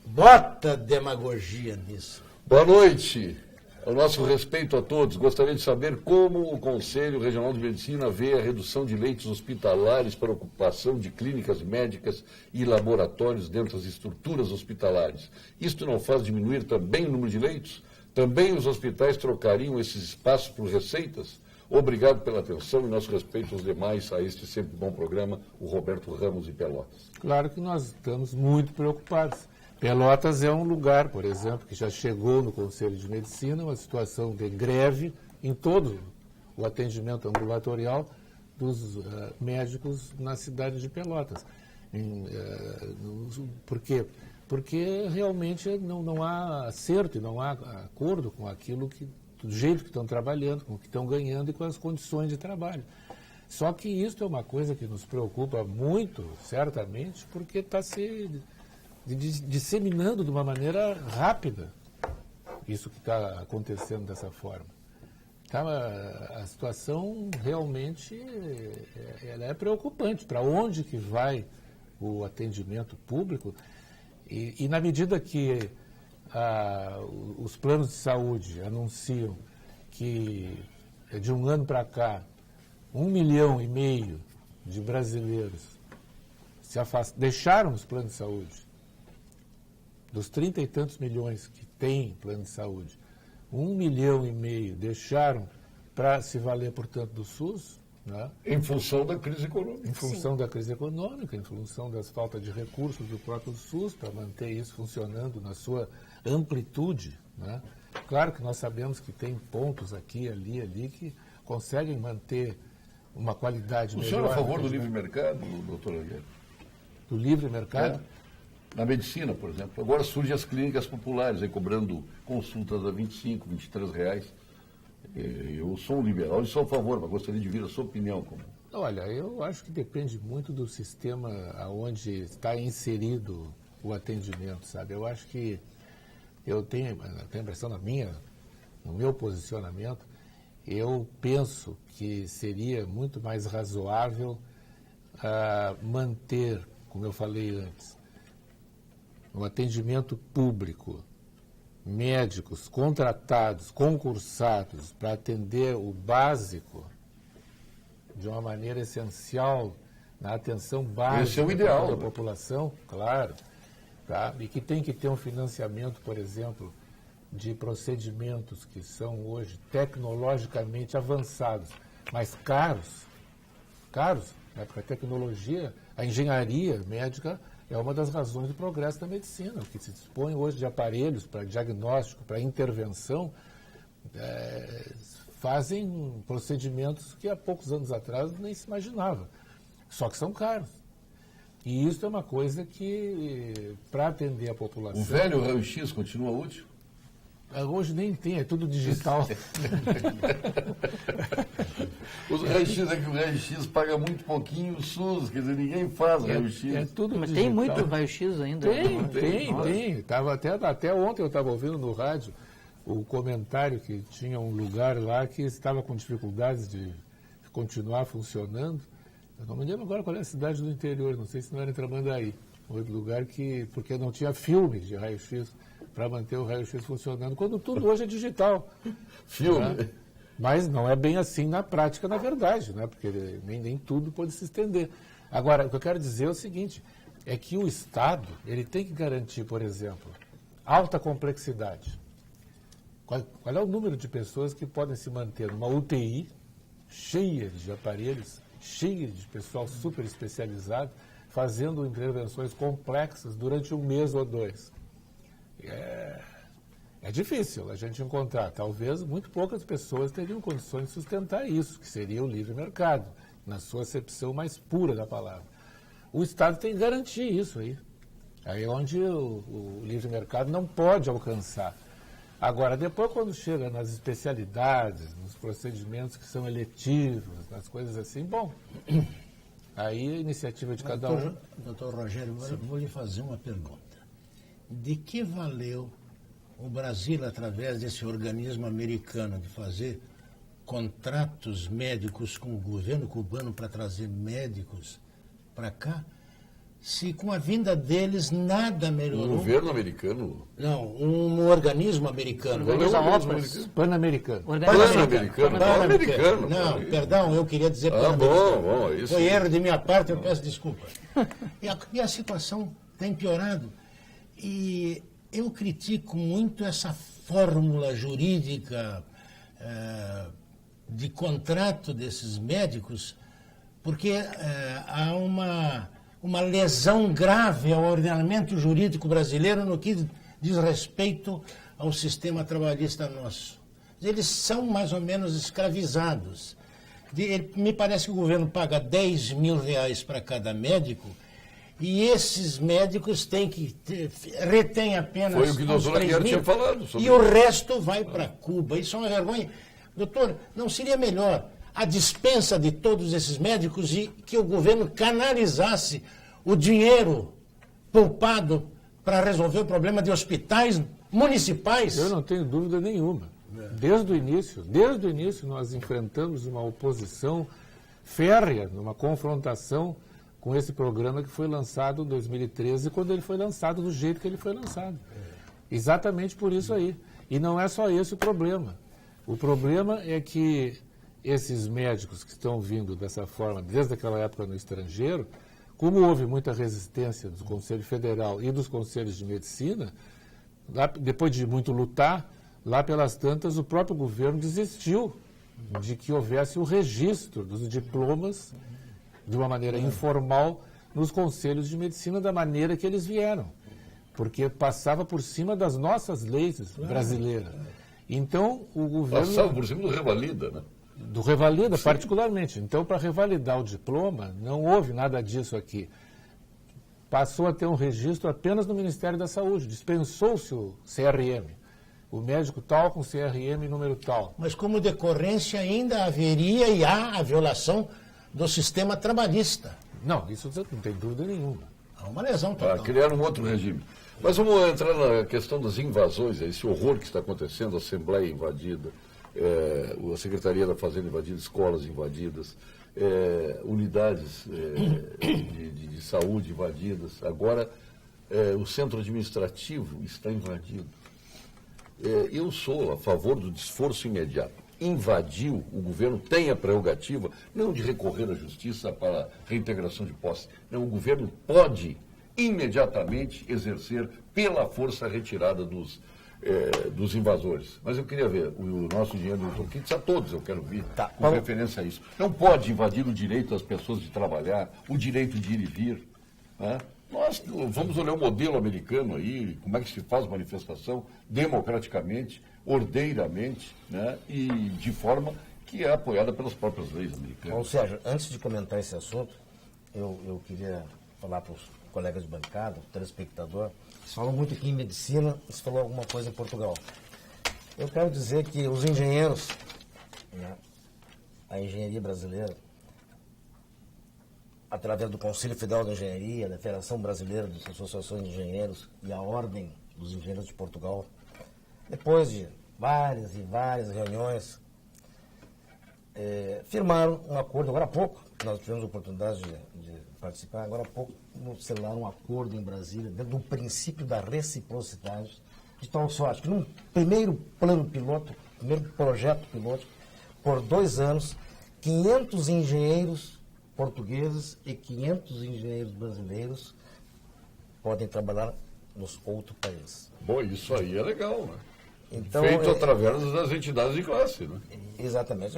Bota demagogia nisso. Boa noite. O nosso respeito a todos. Gostaria de saber como o Conselho Regional de Medicina vê a redução de leitos hospitalares para ocupação de clínicas médicas e laboratórios dentro das estruturas hospitalares. Isto não faz diminuir também o número de leitos? Também os hospitais trocariam esses espaços por receitas? Obrigado pela atenção e nosso respeito aos demais a este sempre bom programa, o Roberto Ramos e Pelotas. Claro que nós estamos muito preocupados. Pelotas é um lugar, por exemplo, que já chegou no Conselho de Medicina uma situação de greve em todo o atendimento ambulatorial dos médicos na cidade de Pelotas. Por quê? Porque realmente não há acerto e não há acordo com aquilo que, do jeito que estão trabalhando, com o que estão ganhando e com as condições de trabalho. Só que isso é uma coisa que nos preocupa muito, certamente, porque está se disseminando de uma maneira rápida isso que está acontecendo dessa forma. Então, a situação realmente ela é preocupante. Para onde que vai o atendimento público? E na medida que os planos de saúde anunciam que de um ano para cá 1,5 milhão de brasileiros deixaram os planos de saúde. Dos 30 e tantos milhões que tem plano de saúde, 1,5 milhão deixaram para se valer, portanto, do SUS, né? Em função da crise econômica. Em função da crise econômica, em função das faltas de recursos do próprio SUS, para manter isso funcionando na sua amplitude, né? Claro que nós sabemos que tem pontos aqui, ali, que conseguem manter uma qualidade melhor. O senhor é a favor do livre mercado, doutor Aguiar? Do livre mercado? Na medicina, por exemplo. Agora surgem as clínicas populares, aí cobrando consultas a R$25, R$23. Eu sou um liberal e sou a favor, mas gostaria de ouvir a sua opinião. Olha, eu acho que depende muito do sistema onde está inserido o atendimento, sabe? Eu acho que eu tenho a impressão no meu posicionamento, eu penso que seria muito mais razoável manter, como eu falei antes, o atendimento público, médicos contratados, concursados para atender o básico de uma maneira essencial na atenção básica esse é o ideal, da população, claro, tá? E que tem que ter um financiamento, por exemplo, de procedimentos que são hoje tecnologicamente avançados, mas caros, né? Porque a tecnologia, a engenharia médica é uma das razões do progresso da medicina. O que se dispõe hoje de aparelhos para diagnóstico, para intervenção, fazem procedimentos que há poucos anos atrás nem se imaginava. Só que são caros. E isso é uma coisa que, para atender a população... O velho raio-x continua útil? Hoje nem tem, é tudo digital. O raio-x é que o raio-x paga muito pouquinho o SUS, quer dizer, ninguém faz raio-x. É tudo Mas digital. tem muito raio-x ainda? Tem. Até ontem eu estava ouvindo no rádio o comentário que tinha um lugar lá que estava com dificuldades de continuar funcionando. Eu não me lembro agora qual é a cidade do interior, não sei se não era em Tramandaí. Outro lugar porque não tinha filmes de raio-x para manter o raio-x funcionando, quando tudo hoje é digital. Filme. Né? Mas não é bem assim na prática, na verdade, né? Porque nem tudo pode se estender. Agora, o que eu quero dizer é o seguinte, é que o Estado ele tem que garantir, por exemplo, alta complexidade. Qual é o número de pessoas que podem se manter numa UTI cheia de aparelhos, cheia de pessoal super especializado, fazendo intervenções complexas durante 1 mês ou 2? É difícil a gente encontrar. Talvez muito poucas pessoas teriam condições de sustentar isso, que seria o livre mercado, na sua acepção mais pura da palavra. O Estado tem que garantir isso aí. Aí é onde o livre mercado não pode alcançar. Agora, depois quando chega nas especialidades, nos procedimentos que são eletivos, nas coisas assim, bom, aí a iniciativa de cada um. Doutor Rogério, agora eu vou lhe fazer uma pergunta. De que valeu o Brasil, através desse organismo americano, de fazer contratos médicos com o governo cubano para trazer médicos para cá, se com a vinda deles nada O melhorou? governo americano... Não, um organismo americano. Pan-americano. Pan-americano. Pan-americano. Não, perdão, eu queria dizer Pan-americano. Bom, isso. Foi erro de minha parte, eu peço desculpa. E a situação tem piorado. E eu critico muito essa fórmula jurídica de contrato desses médicos, porque há uma lesão grave ao ordenamento jurídico brasileiro no que diz respeito ao sistema trabalhista nosso. Eles são mais ou menos escravizados. Me parece que o governo paga R$10.000 para cada médico, e esses médicos retêm apenas Foi o que o doutor Aguiar tinha falado sobre e o resto vai para Cuba. Isso é uma vergonha. Doutor, não seria melhor a dispensa de todos esses médicos e que o governo canalizasse o dinheiro poupado para resolver o problema de hospitais municipais? Eu não tenho dúvida nenhuma. Desde o início nós enfrentamos uma oposição férrea, uma confrontação com esse programa que foi lançado em 2013, quando ele foi lançado do jeito que ele foi lançado. Exatamente por isso aí. E não é só esse o problema. O problema é que esses médicos que estão vindo dessa forma, desde aquela época no estrangeiro, como houve muita resistência do Conselho Federal e dos conselhos de medicina, lá, depois de muito lutar, lá pelas tantas, o próprio governo desistiu de que houvesse o registro dos diplomas de uma maneira informal nos conselhos de medicina da maneira que eles vieram, porque passava por cima das nossas leis brasileiras. Então, o governo... Passava por cima do Revalida, né? Do Revalida, particularmente. Então, para revalidar o diploma, não houve nada disso aqui. Passou a ter um registro apenas no Ministério da Saúde. Dispensou-se o CRM. O médico tal com CRM número tal. Mas como decorrência ainda haveria e há a violação do sistema trabalhista. Não, isso não tem dúvida nenhuma. Há uma lesão total. Para criar um outro regime. Mas vamos entrar na questão das invasões, esse horror que está acontecendo, a Assembleia invadida, a Secretaria da Fazenda invadida, escolas invadidas, unidades de saúde invadidas. Agora, o centro administrativo está invadido. Eu sou a favor do esforço imediato. Invadiu, o governo tem a prerrogativa, não de recorrer à justiça para reintegração de posse. Não, o governo pode imediatamente exercer pela força retirada dos invasores. Mas eu queria ver o nosso engenheiro Milton Kitts, a todos eu quero ver, com referência a isso. Não pode invadir o direito das pessoas de trabalhar, o direito de ir e vir. Né? Nós vamos olhar o modelo americano aí, como é que se faz manifestação democraticamente, ordeiramente, né? E de forma que é apoiada pelas próprias leis americanas. Ou seja, antes de comentar esse assunto, eu queria falar para os colegas de bancada, o telespectador, eles falam muito aqui em medicina, você falou alguma coisa em Portugal. Eu quero dizer que os engenheiros, né, a engenharia brasileira, através do Conselho Federal de Engenharia, da Federação Brasileira das Associações de Engenheiros e a Ordem dos Engenheiros de Portugal, depois de várias e várias reuniões, firmaram um acordo, agora há pouco, nós tivemos a oportunidade de participar, agora há pouco, selaram um acordo em Brasília, dentro do princípio da reciprocidade, de tal sorte que num primeiro plano piloto, primeiro projeto piloto, por 2 anos, 500 engenheiros portugueses e 500 engenheiros brasileiros podem trabalhar nos outros países. Bom, isso aí é legal, né? Então, feito através das entidades de classe, né? Exatamente.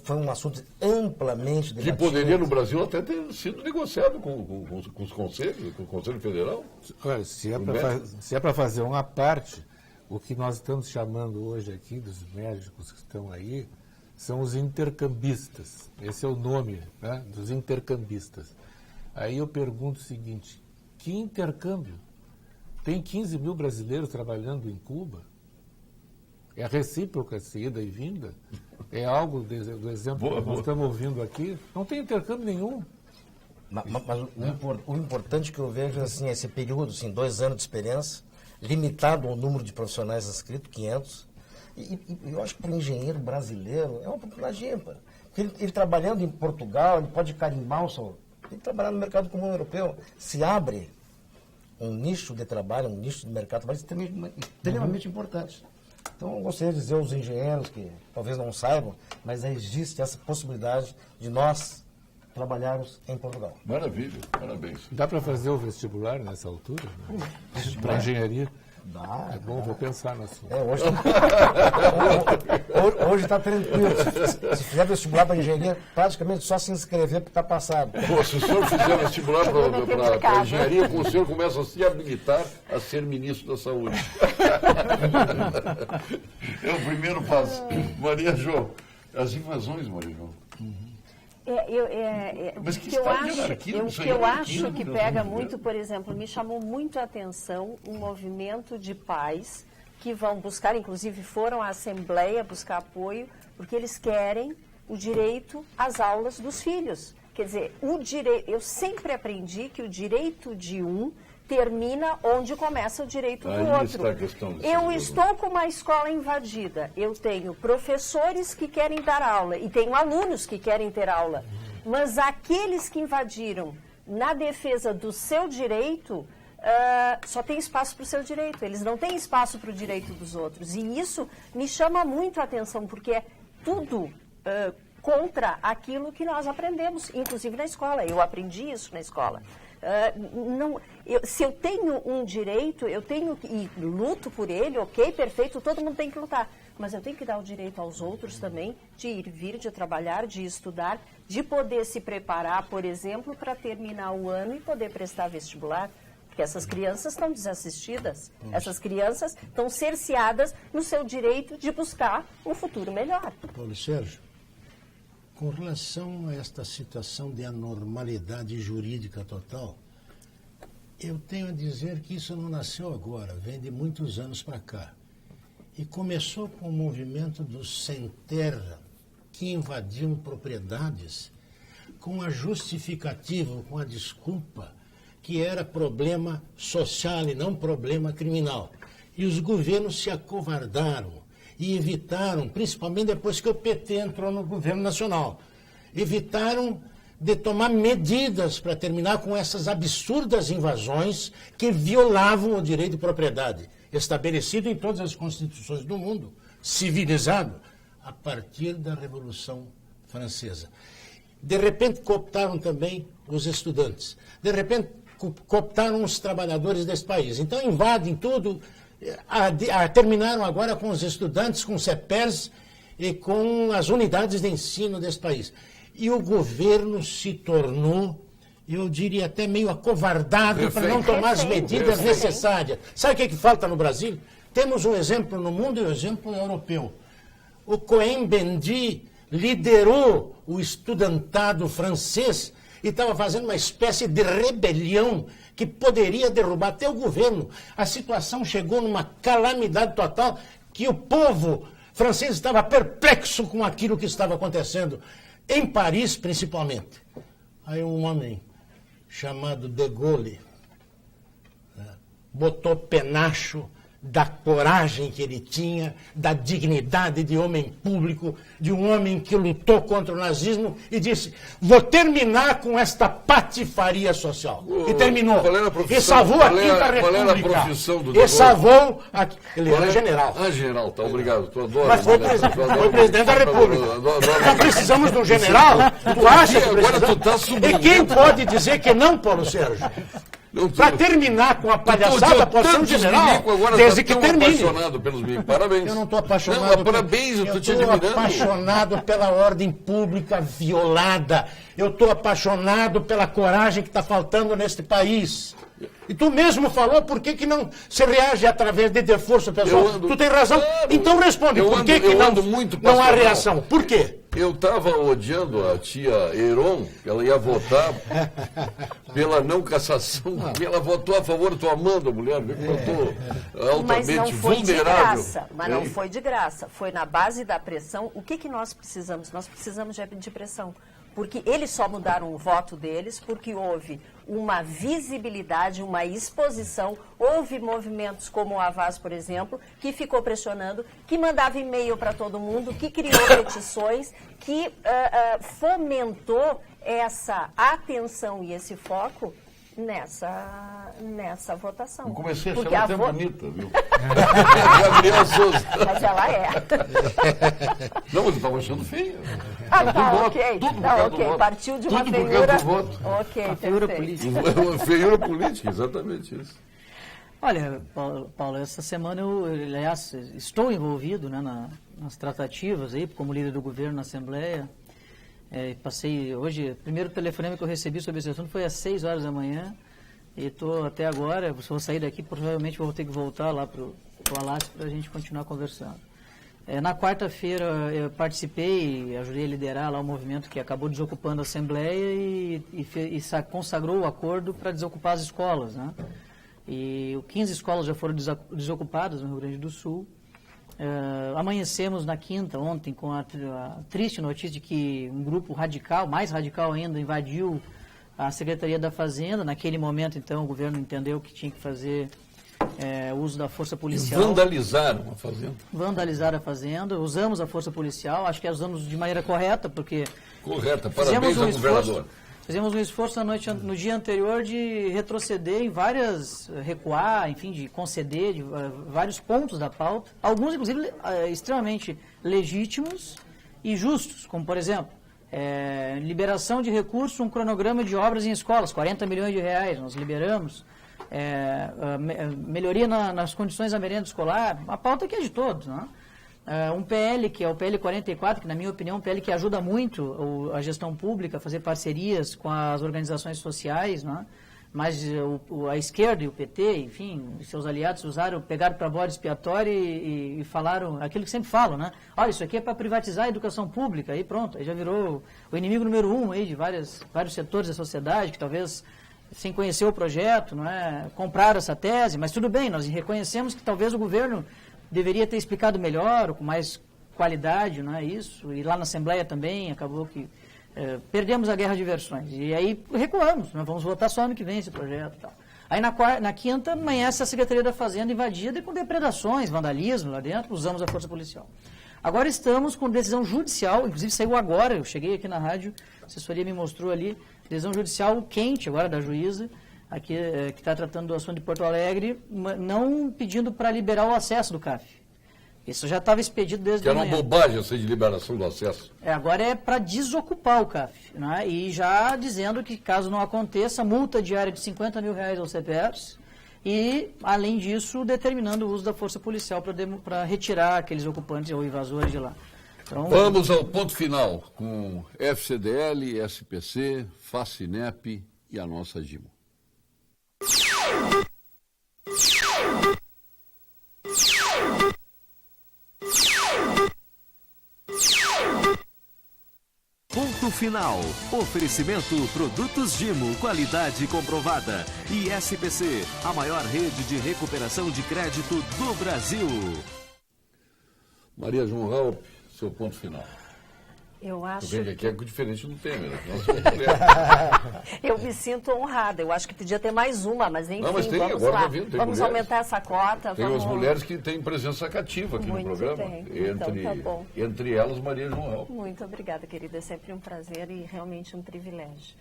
Foi um assunto amplamente debatido. Que poderia no Brasil até ter sido negociado com os conselhos, com o Conselho Federal. Olha, se é para fazer uma parte, o que nós estamos chamando hoje aqui dos médicos que estão aí são os intercambistas. Esse é o nome, né, dos intercambistas. Aí eu pergunto o seguinte, que intercâmbio? Tem 15 mil brasileiros trabalhando em Cuba? É recíproca essa ida e vinda. É algo do exemplo que nós estamos ouvindo aqui. Não tem intercâmbio nenhum. Mas o importante que eu vejo assim, esse período, assim, 2 anos de experiência, limitado ao número de profissionais inscritos, 500. E eu acho que para o engenheiro brasileiro é uma oportunidade ímpar. Ele trabalhando em Portugal, ele pode carimbar o seu... Ele trabalhar no mercado comum europeu. Se abre um nicho de trabalho, um nicho de mercado de trabalho extremamente importante. Então, eu gostaria de dizer aos engenheiros que talvez não saibam, mas existe essa possibilidade de nós trabalharmos em Portugal. Maravilha, parabéns. Dá para fazer o vestibular nessa altura? Né? Para engenharia? Dá. É bom, vou pensar no assunto. Hoje está tranquilo. Se fizer vestibular para engenharia, praticamente só se inscrever porque está passado. Pô, se o senhor fizer vestibular para engenharia, o senhor começa a se habilitar a ser ministro da Saúde. É o primeiro passo. Maria João, as invasões, Maria João. Mas o que eu acho que pega muito, por exemplo, me chamou muito a atenção um movimento de pais que vão buscar, inclusive foram à Assembleia buscar apoio, porque eles querem o direito às aulas dos filhos. Quer dizer, eu sempre aprendi que o direito de um termina onde começa o direito do outro. Eu estou com uma escola invadida, eu tenho professores que querem dar aula e tenho alunos que querem ter aula, mas aqueles que invadiram na defesa do seu direito, só tem espaço para o seu direito, eles não têm espaço para o direito dos outros. E isso me chama muito a atenção, porque é tudo contra aquilo que nós aprendemos, inclusive na escola. Eu aprendi isso na escola. Se eu tenho um direito, eu tenho e luto por ele, ok, perfeito, todo mundo tem que lutar. Mas eu tenho que dar o direito aos outros também de ir, vir, de trabalhar, de estudar, de poder se preparar, por exemplo, para terminar o ano e poder prestar vestibular. Porque essas crianças estão desassistidas, essas crianças estão cerceadas no seu direito de buscar um futuro melhor. Paulo Sérgio, com relação a esta situação de anormalidade jurídica total, eu tenho a dizer que isso não nasceu agora, vem de muitos anos para cá. E começou com o movimento dos sem terra, que invadiam propriedades com a justificativa, com a desculpa, que era problema social e não problema criminal. E os governos se acovardaram e evitaram, principalmente depois que o PT entrou no governo nacional, evitaram de tomar medidas para terminar com essas absurdas invasões que violavam o direito de propriedade, estabelecido em todas as constituições do mundo, civilizado, a partir da Revolução Francesa. De repente cooptaram também os estudantes, de repente cooptaram os trabalhadores desse país. Então invadem tudo, terminaram agora com os estudantes, com os CEPERS e com as unidades de ensino desse país. E o governo se tornou, eu diria até meio acovardado para não tomar as medidas necessárias. Sabe o que falta no Brasil? Temos um exemplo no mundo e um exemplo europeu. O Cohen-Bendit liderou o estudantado francês e estava fazendo uma espécie de rebelião que poderia derrubar até o governo. A situação chegou numa calamidade total que o povo francês estava perplexo com aquilo que estava acontecendo, em Paris principalmente. Aí um homem chamado De Gaulle botou penacho da coragem que ele tinha, da dignidade de homem público, de um homem que lutou contra o nazismo e disse, vou terminar com esta patifaria social. E terminou. E salvou a Quinta República. Qual era a profissão do De Gaulle? E salvou... Ele era general. General, tá, obrigado. Tu adora, mas foi presidente da República. Nós precisamos de um general? Tu acha que agora tu tá subindo. E quem pode dizer que não, Paulo Sérgio? Para terminar com a palhaçada, pode ser um general, desde que termine. Apaixonado pelos micos. Parabéns. Eu não estou apaixonado. Não, parabéns, eu estou te admirando. Eu estou apaixonado pela ordem pública violada. Eu estou apaixonado pela coragem que está faltando neste país. E tu mesmo falou, por que não se reage através de força pessoal? Tu tem razão. Então responde, por que não há reação? Por quê? Eu estava odiando a tia Heron, ela ia votar pela não cassação, e ela votou a favor, estou amando a mulher, votou altamente mas não foi vulnerável. De graça, mas não foi de graça, foi na base da pressão. O que nós precisamos? Nós precisamos de pressão. Porque eles só mudaram o voto deles porque houve uma visibilidade, uma exposição, houve movimentos como o Havas, por exemplo, que ficou pressionando, que mandava e-mail para todo mundo, que criou petições, que fomentou essa atenção e esse foco nessa votação. Eu comecei a porque achar até bonita, viu? Gabriela Souza. Mas ela é. Não, mas eu estava achando feia. Ok. Partiu de uma feiura. Ok, feiura política. Feiura política, exatamente isso. Olha, Paulo, essa semana eu, aliás, estou envolvido, né, nas tratativas aí, como líder do governo na Assembleia. Passei hoje, o primeiro telefonema que eu recebi sobre esse assunto foi às 6 horas da manhã e estou até agora, se eu sair daqui, provavelmente vou ter que voltar lá para o Alasca para a gente continuar conversando. Na quarta-feira eu participei e ajudei a liderar lá o movimento que acabou desocupando a Assembleia e consagrou o acordo para desocupar as escolas, né? E 15 escolas já foram desocupadas no Rio Grande do Sul. Amanhecemos na quinta, ontem, com a triste notícia de que um grupo radical, mais radical ainda, invadiu a Secretaria da Fazenda. Naquele momento, então, o governo entendeu que tinha que fazer uso da força policial. Vandalizaram a fazenda. Vandalizaram a fazenda, usamos a força policial, acho que usamos de maneira correta, porque... Correta, parabéns ao governador. Fizemos um esforço no dia anterior de retroceder em recuar, enfim, de conceder de vários pontos da pauta, alguns, inclusive, extremamente legítimos e justos, como, por exemplo, liberação de recursos, um cronograma de obras em escolas, 40 milhões de reais, nós liberamos, melhoria nas condições da merenda escolar, a pauta que é de todos, né? Um PL, que é o PL 44, que na minha opinião é um PL que ajuda muito a gestão pública a fazer parcerias com as organizações sociais, né? Mas a esquerda e o PT, enfim, seus aliados pegaram para bode expiatório e falaram aquilo que sempre falam, né? Olha, isso aqui é para privatizar a educação pública, aí pronto, aí já virou o inimigo número 1 aí de vários setores da sociedade que talvez, sem conhecer o projeto, não é, compraram essa tese, mas tudo bem, nós reconhecemos que talvez o governo deveria ter explicado melhor, com mais qualidade, não é isso? E lá na Assembleia também acabou que perdemos a guerra de versões. E aí recuamos, nós vamos votar só ano que vem esse projeto e tal. Aí na quinta, amanhece a Secretaria da Fazenda invadida e com depredações, vandalismo lá dentro, usamos a força policial. Agora estamos com decisão judicial, inclusive saiu agora, eu cheguei aqui na rádio, a assessoria me mostrou ali, decisão judicial quente agora da juíza, aqui, que está tratando do assunto de Porto Alegre, não pedindo para liberar o acesso do CAF. Isso já estava expedido desde que era uma bobagem essa de liberação do acesso. Agora é para desocupar o CAF, né? E já dizendo que, caso não aconteça, multa diária de 50 mil reais aos CPFs e, além disso, determinando o uso da força policial para retirar aqueles ocupantes ou invasores de lá. Então, vamos ao ponto final com FCDL, SPC, Facinep e a nossa Gimo. Ponto final. Oferecimento Produtos Gimo, qualidade comprovada. E SPC, a maior rede de recuperação de crédito do Brasil. Maria João Raup, seu ponto final. Eu acho que é diferente do Temer. Eu me sinto honrada. Eu acho que podia ter mais uma, mas enfim, mas tem, vamos agora lá. Vamos aumentar essa cota. Tem as mulheres que têm presença cativa aqui no programa. Bem. Então, tá bom. Entre elas, Maria João Raup. Muito obrigada, querida. É sempre um prazer e realmente um privilégio.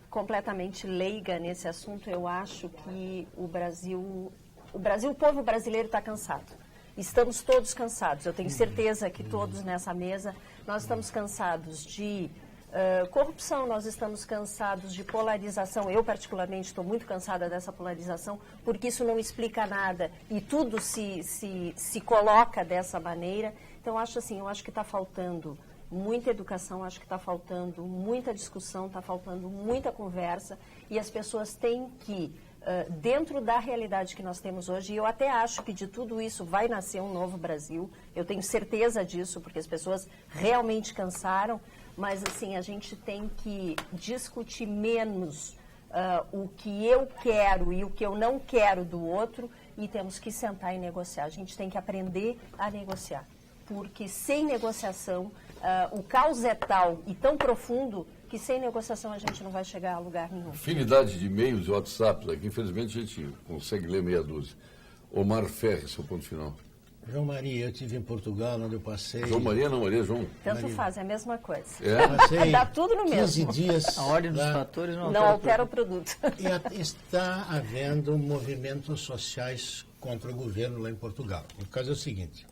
Completamente leiga nesse assunto, eu acho que o povo brasileiro está cansado. Estamos todos cansados, eu tenho certeza que todos nessa mesa, nós estamos cansados de corrupção, nós estamos cansados de polarização. Eu, particularmente, estou muito cansada dessa polarização, porque isso não explica nada e tudo se coloca dessa maneira. Então, eu acho que está faltando muita educação, acho que está faltando muita discussão, está faltando muita conversa, e as pessoas têm que, dentro da realidade que nós temos hoje, e eu até acho que de tudo isso vai nascer um novo Brasil, eu tenho certeza disso, porque as pessoas realmente cansaram, mas assim, a gente tem que discutir menos o que eu quero e o que eu não quero do outro, e temos que sentar e negociar. A gente tem que aprender a negociar, porque sem negociação, o caos é tal e tão profundo que sem negociação a gente não vai chegar a lugar nenhum. Infinidade de e-mails e WhatsApps aqui, infelizmente a gente consegue ler meia dúzia. Omar Ferre, seu ponto final. João Maria, eu estive em Portugal, onde eu passei... João Maria não, Maria João. Tanto Maria. faz, é a mesma coisa. É? Dá tudo no 15 mesmo. dias A ordem dos lá, fatores não Não altera altera o produto. e está havendo movimentos sociais contra o governo lá em Portugal. O caso é o seguinte,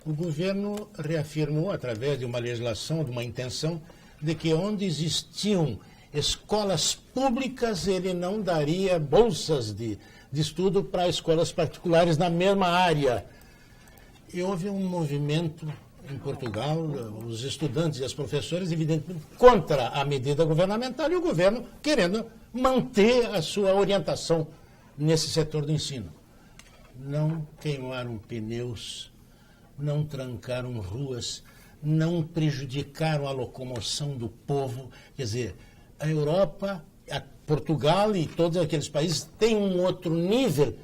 o governo reafirmou, através de uma legislação, de uma intenção, de que onde existiam escolas públicas, ele não daria bolsas de estudo para escolas particulares na mesma área. E houve um movimento em Portugal, os estudantes e as professoras, evidentemente, contra a medida governamental, e o governo querendo manter a sua orientação nesse setor do ensino. Não queimaram pneus, não trancaram ruas, não prejudicaram a locomoção do povo. Quer dizer, a Europa, Portugal e todos aqueles países têm um outro nível,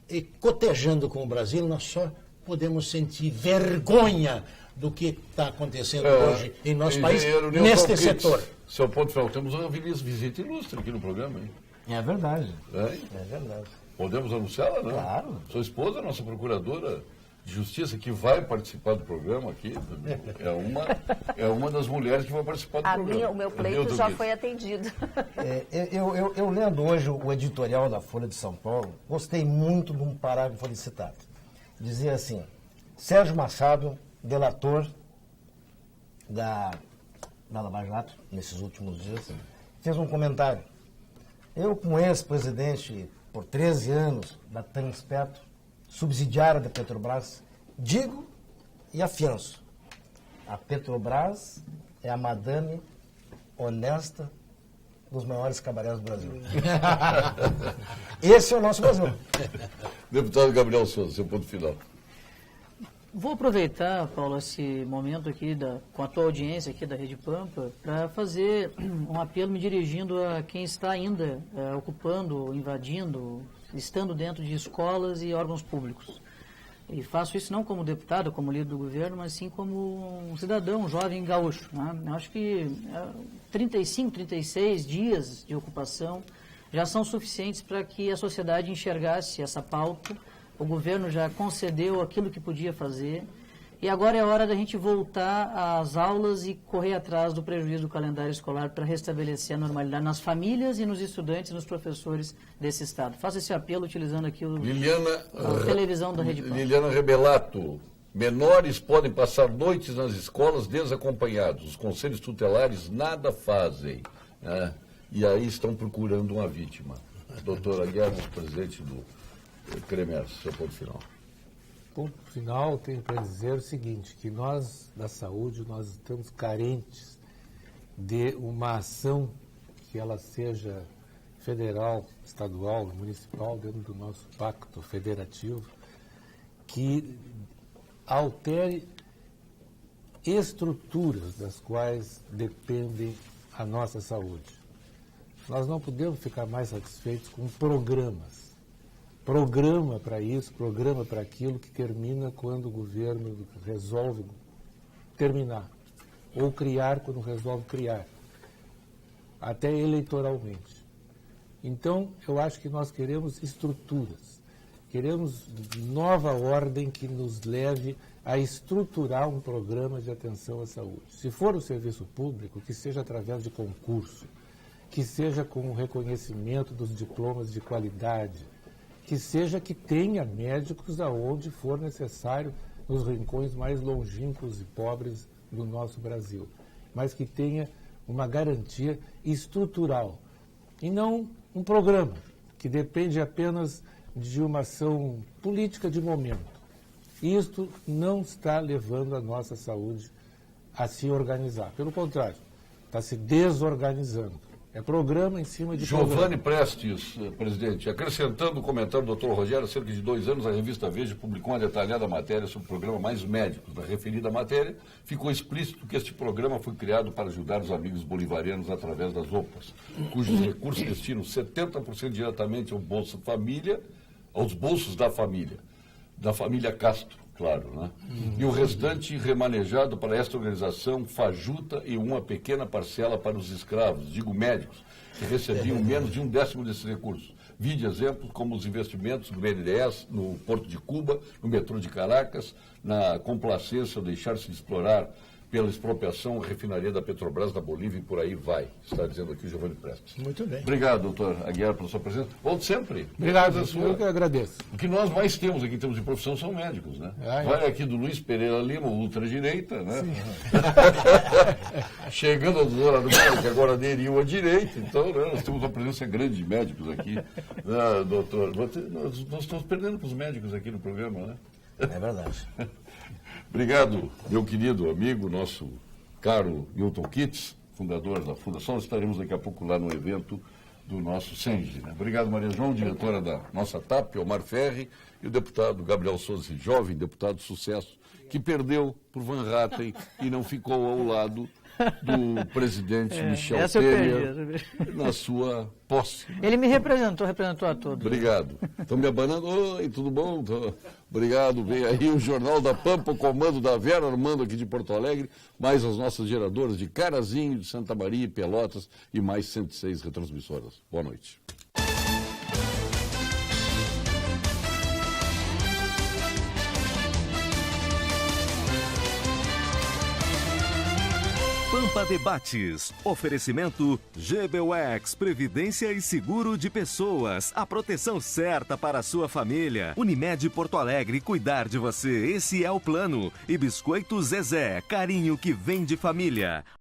e cotejando com o Brasil, nós só podemos sentir vergonha do que está acontecendo hoje em nosso país, neste setor. Seu ponto final, temos uma visita ilustre aqui no programa, hein? É verdade. É? É verdade. Podemos anunciá-la, não? Claro. Sua esposa, nossa procuradora de justiça, que vai participar do programa aqui, é uma das mulheres que vai participar do programa. O meu pleito já foi atendido. Eu lendo hoje o editorial da Folha de São Paulo, gostei muito de um parágrafo ali citado. Dizia assim, Sérgio Machado, delator da Lava Jato, nesses últimos dias, fez um comentário. Eu, como ex-presidente por 13 anos da Transpetro, subsidiária da Petrobras, digo e afianço, a Petrobras é a madame honesta dos maiores cabarés do Brasil. Esse é o nosso Brasil. Deputado Gabriel Souza, seu ponto final. Vou aproveitar, Paulo, esse momento aqui com a tua audiência aqui da Rede Pampa para fazer um apelo me dirigindo a quem está ainda ocupando, invadindo, estando dentro de escolas e órgãos públicos. E faço isso não como deputado, como líder do governo, mas sim como um cidadão, um jovem gaúcho. Né? Eu acho que 35, 36 dias de ocupação já são suficientes para que a sociedade enxergasse essa pauta. O governo já concedeu aquilo que podia fazer. E agora é hora da gente voltar às aulas e correr atrás do prejuízo do calendário escolar para restabelecer a normalidade nas famílias e nos estudantes e nos professores desse Estado. Faço esse apelo utilizando aqui a televisão da Rede Pampa. Liliana Rebelato, menores podem passar noites nas escolas desacompanhados. Os conselhos tutelares nada fazem. Né? E aí estão procurando uma vítima. Doutora Guerra, presidente do CREMER, seu ponto final. Ponto final, tenho para dizer o seguinte, que nós, da saúde, nós estamos carentes de uma ação que ela seja federal, estadual, municipal, dentro do nosso pacto federativo, que altere estruturas das quais dependem a nossa saúde. Nós não podemos ficar mais satisfeitos com programas. Programa para isso, programa para aquilo, que termina quando o governo resolve terminar. Ou criar quando resolve criar. Até eleitoralmente. Então, eu acho que nós queremos estruturas. Queremos nova ordem que nos leve a estruturar um programa de atenção à saúde. Se for o serviço público, que seja através de concurso, que seja com o reconhecimento dos diplomas de qualidade, que seja que tenha médicos aonde for necessário, nos rincões mais longínquos e pobres do nosso Brasil, mas que tenha uma garantia estrutural e não um programa que depende apenas de uma ação política de momento. Isto não está levando a nossa saúde a se organizar. Pelo contrário, está se desorganizando. É programa em cima de Giovanni programa. Prestes, presidente, acrescentando o comentário do Dr. Rogério, há cerca de 2 anos a revista Veja publicou uma detalhada matéria sobre o programa Mais Médicos. Na referida matéria, ficou explícito que este programa foi criado para ajudar os amigos bolivarianos através das OPAs, cujos recursos destinam 70% diretamente ao Bolsa Família, aos bolsos da família Castro, claro, né? E o restante remanejado para esta organização fajuta e uma pequena parcela para os escravos, digo médicos, que recebiam menos de 1/10 desses recursos. Vide exemplos como os investimentos do BNDES no Porto de Cuba, no metrô de Caracas, na complacência ao deixar-se de explorar pela expropriação refinaria da Petrobras da Bolívia e por aí vai, está dizendo aqui o Giovanni Prestes. Muito bem. Obrigado, doutor Aguiar, pela sua presença. Volte sempre. Obrigado, Coisa eu que sua. agradeço. O que nós mais temos aqui em termos de profissão são médicos, né? Vai aqui do Luiz Pereira Lima, ultradireita, né? Chegando ao doutor Adorno, que agora aderiu à direita, então né, nós temos uma presença grande de médicos aqui. Doutor, nós estamos perdendo para os médicos aqui no programa, né? É verdade. Obrigado, meu querido amigo, nosso caro Milton Kitts, fundador da Fundação. Nós estaremos daqui a pouco lá no evento do nosso Senge. Né? Obrigado, Maria João, diretora da nossa TAP, Omar Ferri, e o deputado Gabriel Souza, jovem deputado de sucesso, que perdeu por Van Hatten e não ficou ao lado do presidente Michel Temer na sua posse. Ele me representou a todos. Obrigado. Estão me abanando. Oi, tudo bom? Obrigado. Vem aí o Jornal da Pampa, o comando da Vera Armando aqui de Porto Alegre, mais as nossas geradoras de Carazinho, de Santa Maria e Pelotas e mais 106 retransmissoras. Boa noite. Pampa Debates. Oferecimento GBUX, Previdência e Seguro de Pessoas. A proteção certa para a sua família. Unimed Porto Alegre, cuidar de você. Esse é o plano. E Biscoito Zezé, carinho que vem de família.